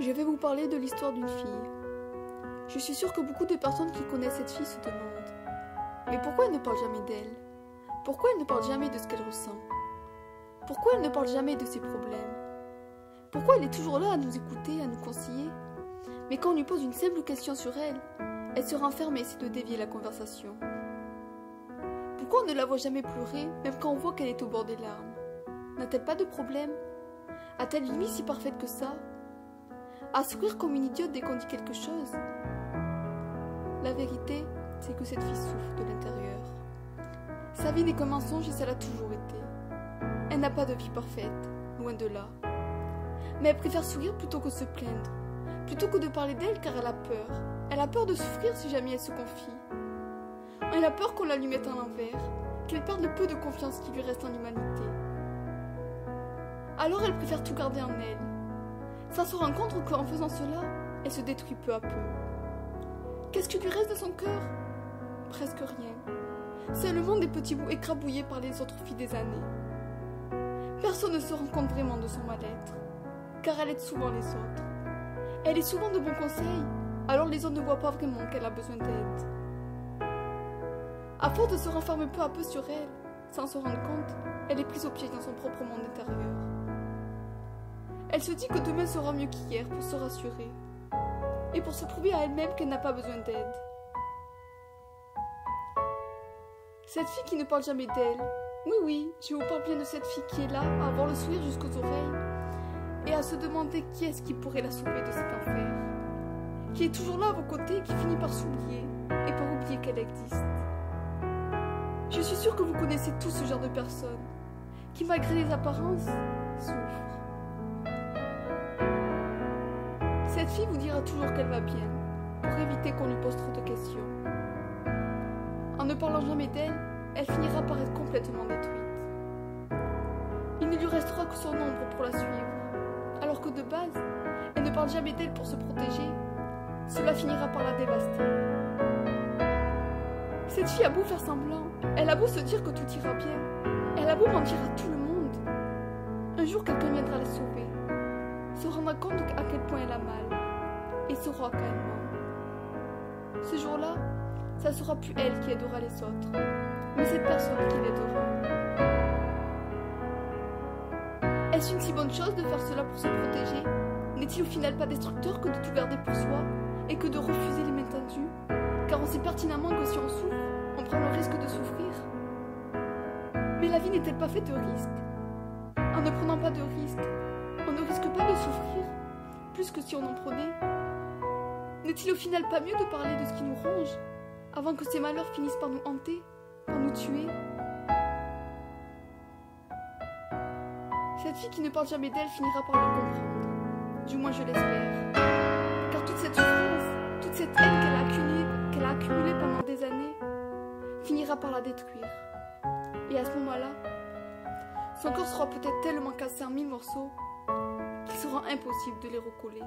Je vais vous parler de l'histoire d'une fille. Je suis sûre que beaucoup de personnes qui connaissent cette fille se demandent « Mais pourquoi elle ne parle jamais d'elle? Pourquoi elle ne parle jamais de ce qu'elle ressent? Pourquoi elle ne parle jamais de ses problèmes? Pourquoi elle est toujours là à nous écouter, à nous conseiller? Mais quand on lui pose une simple question sur elle, elle se renferme et essaie de dévier la conversation. Pourquoi on ne la voit jamais pleurer, même quand on voit qu'elle est au bord des larmes? N'a-t-elle pas de problème? A-t-elle une vie si parfaite que ça? À sourire comme une idiote dès qu'on dit quelque chose? La vérité, c'est que cette fille souffre de l'intérieur. Sa vie n'est qu'un mensonge et ça l'a toujours été. Elle n'a pas de vie parfaite, loin de là. Mais elle préfère sourire plutôt que se plaindre, plutôt que de parler d'elle car elle a peur. Elle a peur de souffrir si jamais elle se confie. Elle a peur qu'on la lui mette à l'envers, qu'elle perde le peu de confiance qui lui reste en l'humanité. Alors elle préfère tout garder en elle, sans se rendre compte qu'en faisant cela, elle se détruit peu à peu. Qu'est-ce qui lui reste de son cœur? Presque rien. Seulement des petits bouts écrabouillés par les autres filles des années. Personne ne se rend compte vraiment de son mal-être, car elle aide souvent les autres. Elle est souvent de bons conseils, alors les autres ne voient pas vraiment qu'elle a besoin d'aide. À force de se renfermer peu à peu sur elle, sans se rendre compte, elle est prise au piège dans son propre monde intérieur. Elle se dit que demain sera mieux qu'hier pour se rassurer, et pour se prouver à elle-même qu'elle n'a pas besoin d'aide. Cette fille qui ne parle jamais d'elle, oui, je vous parle bien de cette fille qui est là, à avoir le sourire jusqu'aux oreilles, et à se demander qui est-ce qui pourrait la sauver de cet enfer, qui est toujours là à vos côtés et qui finit par s'oublier, et par oublier qu'elle existe. Je suis sûre que vous connaissez tous ce genre de personnes, qui malgré les apparences, souffrent. Cette fille vous dira toujours qu'elle va bien, pour éviter qu'on lui pose trop de questions. En ne parlant jamais d'elle, elle finira par être complètement détruite. Il ne lui restera que son ombre pour la suivre, alors que de base, elle ne parle jamais d'elle pour se protéger. Cela finira par la dévaster. Cette fille a beau faire semblant, elle a beau se dire que tout ira bien, elle a beau mentir à tout le monde. Un jour, quelqu'un viendra la sauver, se rendra compte à quel point elle a mal, et saura qu'elle ment. Ce jour-là, ça ne sera plus elle qui aidera les autres, mais cette personne qui l'aidera. Est-ce une si bonne chose de faire cela pour se protéger? N'est-il au final pas destructeur que de tout garder pour soi, et que de refuser les mains tendues? Car on sait pertinemment que si on souffre, on prend le risque de souffrir. Mais la vie n'est-elle pas faite de risques? En ne prenant pas de risques, on ne risque pas de souffrir, plus que si on en prenait. N'est-il au final pas mieux de parler de ce qui nous ronge, avant que ces malheurs finissent par nous hanter, par nous tuer? Cette fille qui ne parle jamais d'elle finira par le comprendre, du moins je l'espère. Car toute cette souffrance, toute cette haine qu'elle a accumulée pendant des années, finira par la détruire. Et à ce moment-là, son corps sera peut-être tellement cassé en 1000 morceaux qu'il sera impossible de les recoller.